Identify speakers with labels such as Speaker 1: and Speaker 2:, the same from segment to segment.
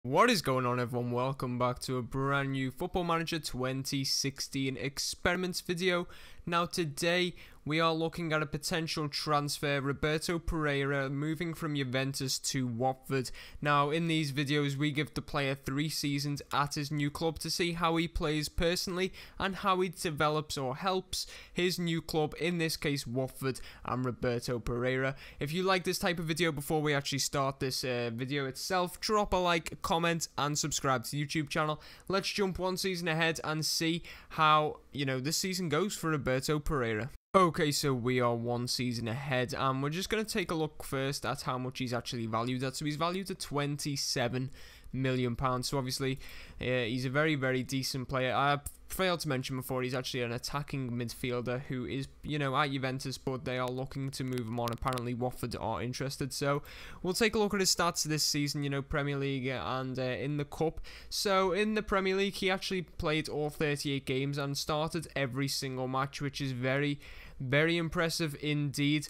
Speaker 1: What is going on, everyone? Welcome back to a brand new Football Manager 2016 experiments video. Now today we are looking at a potential transfer, Roberto Pereyra moving from Juventus to Watford. Now in these videos we give the player 3 seasons at his new club to see how he plays personally and how he develops or helps his new club, in this case Watford and Roberto Pereyra. If you like this type of video, before we actually start this video itself, drop a like, comment and subscribe to the YouTube channel. Let's jump one season ahead and see how, this season goes for Roberto Pereyra. Okay, so we are one season ahead and we're just going to take a look first at how much he's actually valued at. So he's valued at £27 million. So obviously he's a very, very decent player. I failed to mention before, he's actually an attacking midfielder who is, at Juventus, but they are looking to move him on. Apparently Watford are interested. So we'll take a look at his stats this season, Premier League and in the Cup. So in the Premier League, he actually played all 38 games and started every single match, which is very, very impressive indeed.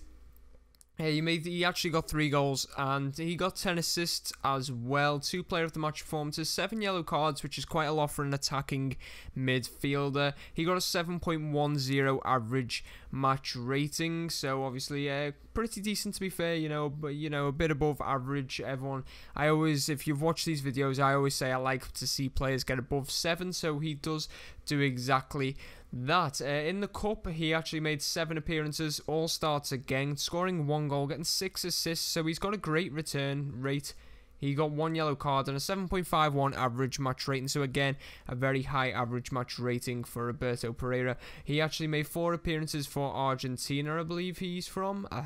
Speaker 1: He actually got 3 goals and he got 10 assists as well, 2 player of the match performances, 7 yellow cards, which is quite a lot for an attacking midfielder. He got a 7.10 average match rating, so obviously pretty decent to be fair, but a bit above average. Everyone, if you've watched these videos, I always say I like to see players get above 7, so he does do exactly that. In the Cup, he actually made 7 appearances, all starts again, scoring 1 goal, getting 6 assists, so he's got a great return rate. He got 1 yellow card and a 7.51 average match rating, so again, a very high average match rating for Roberto Pereyra. He actually made 4 appearances for Argentina, I believe he's from. I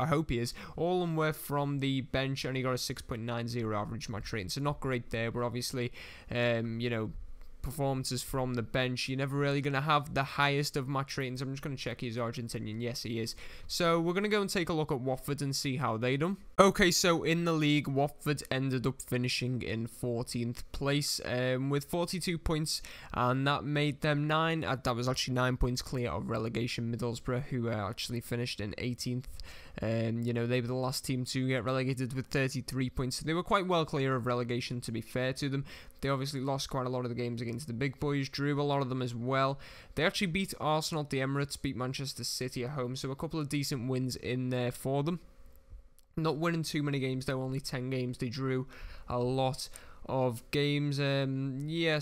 Speaker 1: hope he is. All of them were from the bench, and he got a 6.90 average match rating, so not great there, but obviously, performances from the bench, you're never really going to have the highest of match ratings. I'm just going to check he's Argentinian. Yes, he is. So we're going to go and take a look at Watford and see how they done. Okay, so in the league, Watford ended up finishing in 14th place with 42 points, and that made them that was actually 9 points clear of relegation Middlesbrough, who actually finished in 18th. They were the last team to get relegated with 33 points. So they were quite well clear of relegation, to be fair to them. They obviously lost quite a lot of the games against the big boys, drew a lot of them as well. They actually beat Arsenal at the Emirates, beat Manchester City at home, so a couple of decent wins in there for them. Not winning too many games though, only 10 games. They drew a lot of games.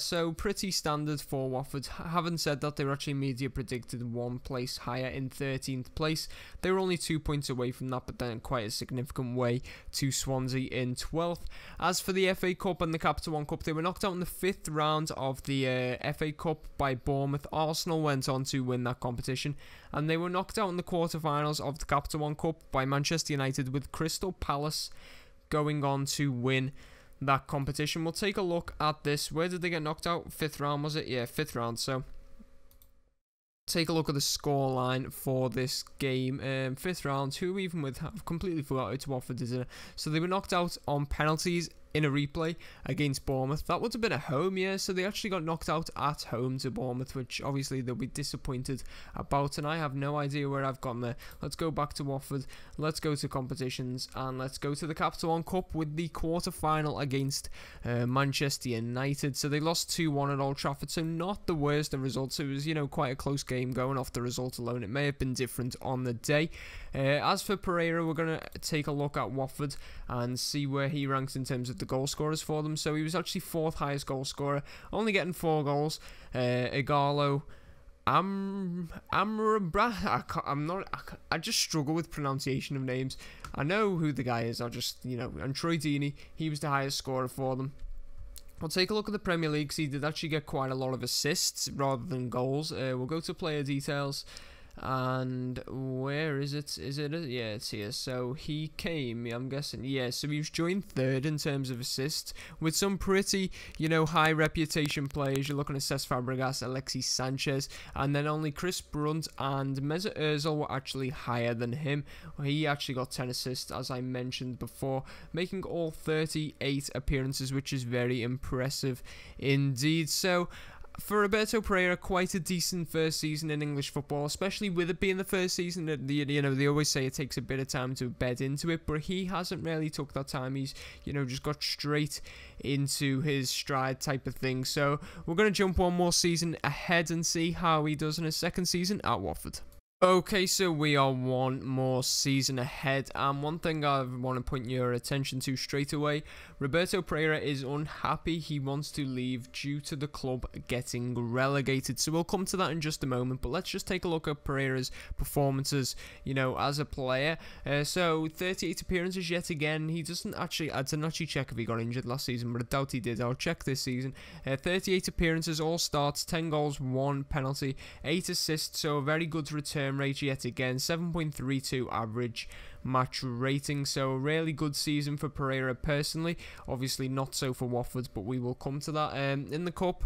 Speaker 1: So pretty standard for Watford. Having said that, they were actually media predicted 1 place higher in 13th place. They were only 2 points away from that, but then quite a significant way to Swansea in 12th. As for the FA Cup and the Capital One Cup, they were knocked out in the 5th round of the FA Cup by Bournemouth. Arsenal went on to win that competition, and they were knocked out in the quarterfinals of the Capital One Cup by Manchester United, with Crystal Palace going on to win that competition. We'll take a look at this. Where did they get knocked out? 5th round, was it? Yeah, 5th round. So take a look at the scoreline for this game. 5th round, who even with? I've completely forgot it's Watford, isn't it? So they were knocked out on penalties in a replay against Bournemouth. That would have been at home, yeah, so they actually got knocked out at home to Bournemouth, which obviously they'll be disappointed about, and I have no idea where I've gone there. Let's go back to Watford, let's go to competitions, and let's go to the Capital One Cup with the quarter-final against Manchester United. So they lost 2-1 at Old Trafford, so not the worst of results. It was, quite a close game. Going off the result alone, it may have been different on the day. As for Pereyra, we're going to take a look at Watford and see where he ranks in terms of the goal scorers for them. So he was actually 4th highest goal scorer, only getting 4 goals. Igalo I just struggle with pronunciation of names. I know who the guy is, and Troy Deeney, he was the highest scorer for them. We'll take a look at the Premier League, so he did actually get quite a lot of assists rather than goals. We'll go to player details. And where is it? Yeah, it's here. So he came, I'm guessing, yeah, so he was joined 3rd in terms of assists, with some pretty, high reputation players. You're looking at Cesc Fabregas, Alexis Sanchez, and then only Chris Brunt and Mesut Ozil were actually higher than him. He actually got 10 assists, as I mentioned before, making all 38 appearances, which is very impressive indeed. So for Roberto Pereyra, quite a decent first season in English football, especially with it being the first season. You know, they always say it takes a bit of time to bed into it, but he hasn't really took that time. He's, you know, just got straight into his stride type of thing. So we're going to jump one more season ahead and see how he does in his second season at Watford. Okay, so we are one more season ahead, and one thing I want to point your attention to straight away, Roberto Pereyra is unhappy. He wants to leave due to the club getting relegated, so we'll come to that in just a moment, but let's just take a look at Pereyra's performances, you know, as a player. So 38 appearances yet again. He doesn't actually, I didn't actually check if he got injured last season, but I doubt he did. I'll check this season. 38 appearances, all starts, 10 goals, 1 penalty, 8 assists, so a very good return rate yet again, 7.32 average match rating, so a really good season for Pereyra personally. Obviously not so for Watford, but we will come to that. In the cup,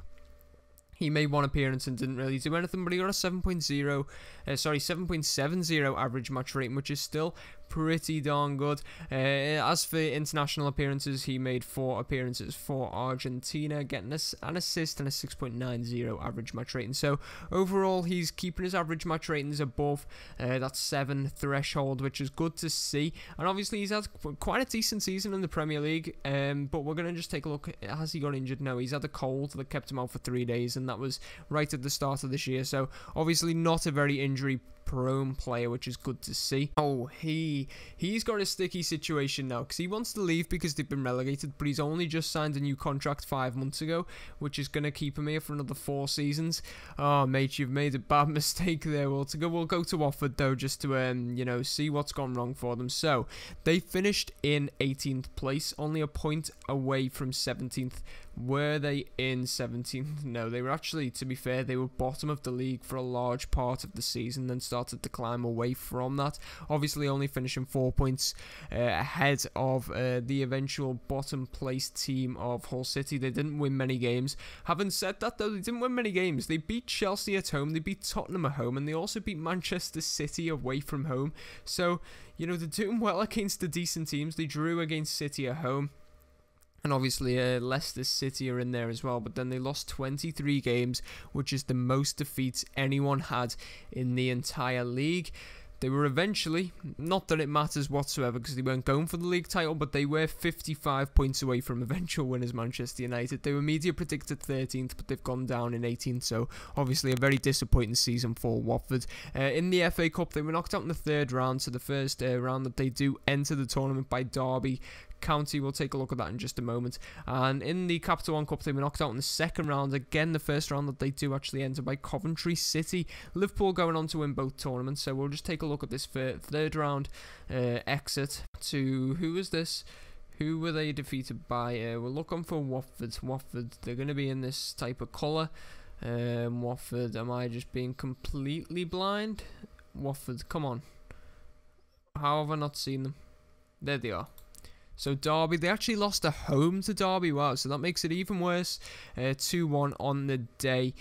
Speaker 1: he made one appearance and didn't really do anything, but he got a 7.70 average match rating, which is still pretty darn good. As for international appearances, he made 4 appearances for Argentina, getting an assist and a 6.90 average match rating. So overall, he's keeping his average match ratings above that 7 threshold, which is good to see. And obviously, he's had quite a decent season in the Premier League. But we're going to just take a look. Has he got injured? No, he's had a cold that kept him out for 3 days, and that was right at the start of this year. So obviously, not a very injury-prone player, which is good to see. Oh, he's got a sticky situation now, because he wants to leave because they've been relegated, but he's only just signed a new contract 5 months ago, which is going to keep him here for another 4 seasons. Oh, mate, you've made a bad mistake there. We'll go to Watford, though, just to, you know, see what's gone wrong for them. So, they finished in 18th place, only a point away from 17th. Were they in 17th? No, they were actually, to be fair, they were bottom of the league for a large part of the season, then started to climb away from that. Obviously, only finishing 4 points ahead of the eventual bottom place team of Hull City. They didn't win many games. Having said that, though, they didn't win many games. They beat Chelsea at home, they beat Tottenham at home, and they also beat Manchester City away from home. So, you know, they're doing well against the decent teams. They drew against City at home. And obviously, Leicester City are in there as well. But then they lost 23 games, which is the most defeats anyone had in the entire league. They were eventually, not that it matters whatsoever because they weren't going for the league title, but they were 55 points away from eventual winners Manchester United. They were media predicted 13th, but they've gone down in 18th, so obviously a very disappointing season for Watford. In the FA Cup, they were knocked out in the 3rd round, so the first round that they do enter the tournament by Derby County. We'll take a look at that in just a moment. And in the Capital One Cup, they were knocked out in the 2nd round. Again, the first round that they do actually enter by Coventry City. Liverpool going on to win both tournaments. So we'll just take a look at this 3rd round exit to, who was this? Who were they defeated by? We're looking for Watford. Watford, they're going to be in this type of colour. Watford, am I just being completely blind? Watford, come on. How have I not seen them? There they are. So Derby, they actually lost at home to Derby. Wow, so that makes it even worse. 2-1 on the day.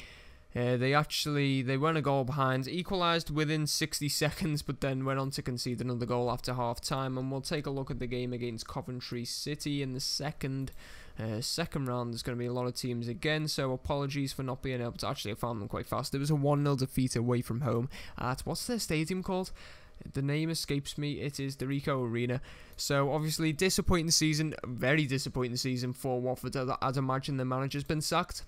Speaker 1: They weren't a goal behind, equalised within 60 seconds, but then went on to concede another goal after half-time. And we'll take a look at the game against Coventry City in the second round. There's going to be a lot of teams again, so apologies for not being able to. Actually, I found them quite fast. There was a 1-0 defeat away from home at, what's their stadium called? The name escapes me. It is the Ricoh Arena. So obviously disappointing season, very disappointing season for Watford. I'd imagine the manager's been sacked.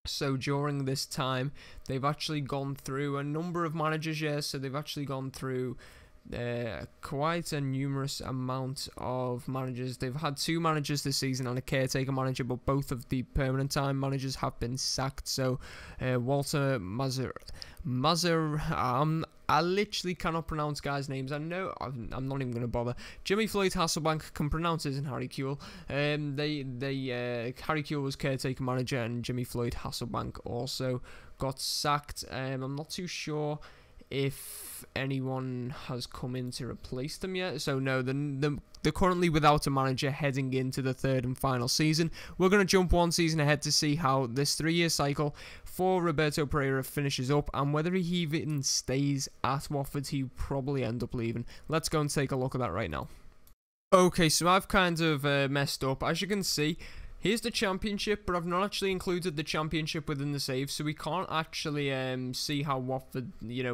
Speaker 1: So during this time, they've actually gone through a number of managers. So they've actually gone through quite a numerous amount of managers. They've had 2 managers this season and a caretaker manager, but both of the permanent time managers have been sacked. So Walter I literally cannot pronounce guys' names. I know I'm not even going to bother. Jimmy Floyd Hasselbank can pronounce it, and Harry Kewell. Harry Kewell was caretaker manager, and Jimmy Floyd Hasselbank also got sacked. I'm not too sure if anyone has come in to replace them yet. So no, they're currently without a manager heading into the 3rd and final season. We're going to jump one season ahead to see how this 3-year cycle for Roberto Pereyra finishes up, and whether he even stays at Watford. He'll probably end up leaving. Let's go and take a look at that right now. Okay, so I've kind of messed up. As you can see, Here's the championship, but I've not actually included the championship within the save, so we can't actually see how Watford,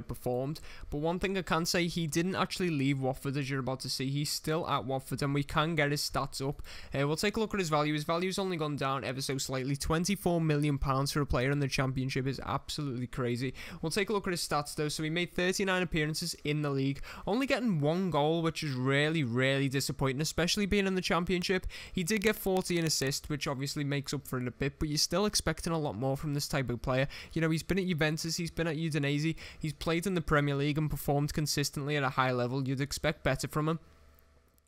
Speaker 1: performed. But one thing I can say, he didn't actually leave Watford, as you're about to see. He's still at Watford, and we can get his stats up. We'll take a look at his value. His value's only gone down ever so slightly. £24 million for a player in the championship is absolutely crazy. We'll take a look at his stats, though. So he made 39 appearances in the league, only getting 1 goal, which is really disappointing, especially being in the championship. He did get 14 assists, which obviously makes up for it a bit, but you're still expecting a lot more from this type of player. He's been at Juventus, he's been at Udinese, he's played in the Premier League and performed consistently at a high level. You'd expect better from him.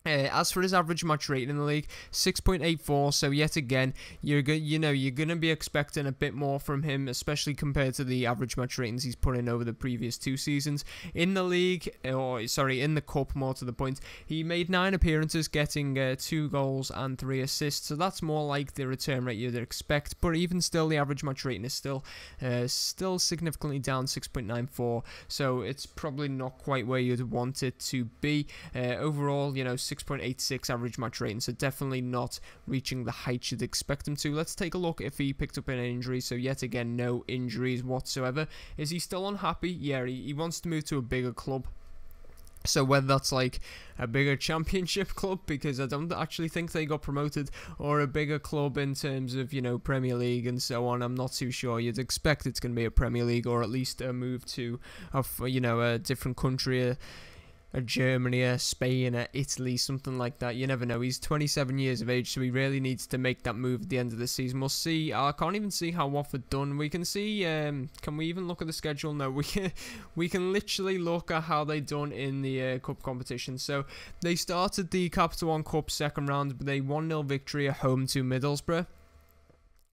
Speaker 1: As for his average match rating in the league, 6.84. So yet again, you're gonna be expecting a bit more from him, especially compared to the average match ratings he's put in over the previous 2 seasons in the league, in the cup. More to the point, he made 9 appearances, getting 2 goals and 3 assists. So that's more like the return rate you'd expect. But even still, the average match rating is still significantly down, 6.94. So it's probably not quite where you'd want it to be. Overall, 6.86 average match rating, so definitely not reaching the heights you'd expect him to. Let's take a look if he picked up an injury. So yet again, no injuries whatsoever. Is he still unhappy? Yeah, he wants to move to a bigger club. So whether that's like a bigger championship club, because I don't actually think they got promoted, or a bigger club in terms of, Premier League and so on, I'm not too sure. You'd expect it's going to be a Premier League, or at least a move to, a different country, a Germany, Spain, Italy, something like that. You never know. He's 27 years of age, so he really needs to make that move at the end of the season. We'll see. I can't even see how Watford done. We can see. Can we even look at the schedule? No, we can literally look at how they done in the cup competition. So they started the Capital One Cup second round with a 1-0 victory at home to Middlesbrough.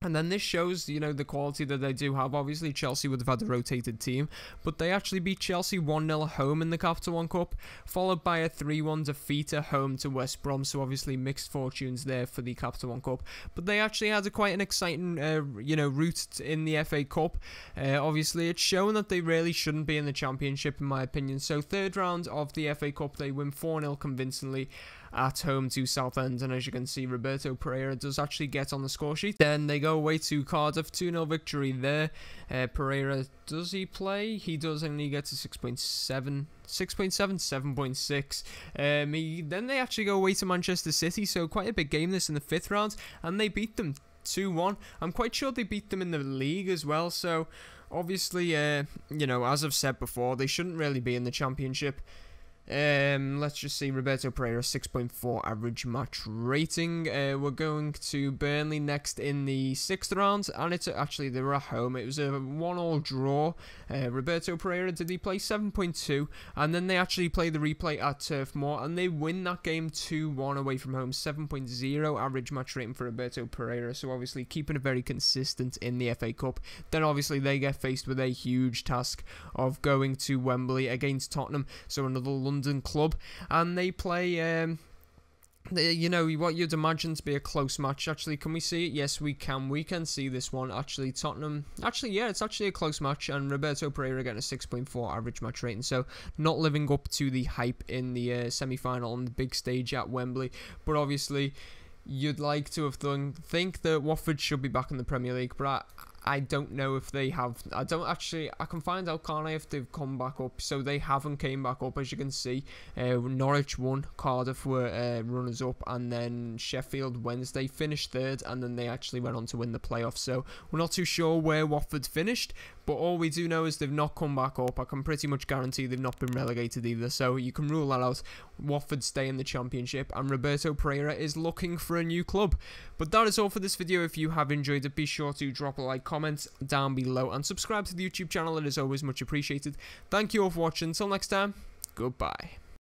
Speaker 1: And then this shows, the quality that they do have. Obviously, Chelsea would have had a rotated team, but they actually beat Chelsea 1-0 at home in the Capital One Cup, followed by a 3-1 defeat at home to West Brom. So obviously mixed fortunes there for the Capital One Cup. But they actually had quite an exciting, route in the FA Cup. Obviously, it's shown that they really shouldn't be in the Championship, in my opinion. So third round of the FA Cup, they win 4-0 convincingly at home to Southend, and as you can see, Roberto Pereyra does actually get on the score sheet. Then they go away to Cardiff, 2-0 victory there. Pereyra, does he play? He does, and he gets a 7.6. Then they actually go away to Manchester City, so quite a big game this in the 5th round, and they beat them 2-1. I'm quite sure they beat them in the league as well, so obviously, as I've said before, they shouldn't really be in the Championship. Let's just see, Roberto Pereyra, 6.4 average match rating. We're going to Burnley next in the 6th round, and it's actually, they were at home. It was a 1-1 draw. Roberto Pereyra, did he play? 7.2, and then they actually play the replay at Turf Moor, and they win that game 2-1 away from home. 7.0 average match rating for Roberto Pereyra, so obviously keeping it very consistent in the FA Cup. Then obviously they get faced with a huge task of going to Wembley against Tottenham, so another London club, and they play what you'd imagine to be a close match. Actually, can we see it? Yes, we can see this one. Actually, Tottenham, it's actually a close match, and Roberto Pereyra getting a 6.4 average match rating, so not living up to the hype in the semi-final on the big stage at Wembley. But obviously you'd like to have think that Watford should be back in the Premier League, but I don't know if they have. I can find out, can't I, if they've come back up. So they haven't came back up, as you can see. Norwich won, Cardiff were runners-up, and then Sheffield Wednesday finished 3rd, and then they actually went on to win the playoffs. So we're not too sure where Watford finished, but all we do know is they've not come back up. I can pretty much guarantee they've not been relegated either, so you can rule that out. Watford stay in the Championship, and Roberto Pereyra is looking for a new club. But that is all for this video. If you have enjoyed it, be sure to drop a like, comment down below, and subscribe to the YouTube channel. It is always much appreciated. Thank you all for watching. Until next time, goodbye.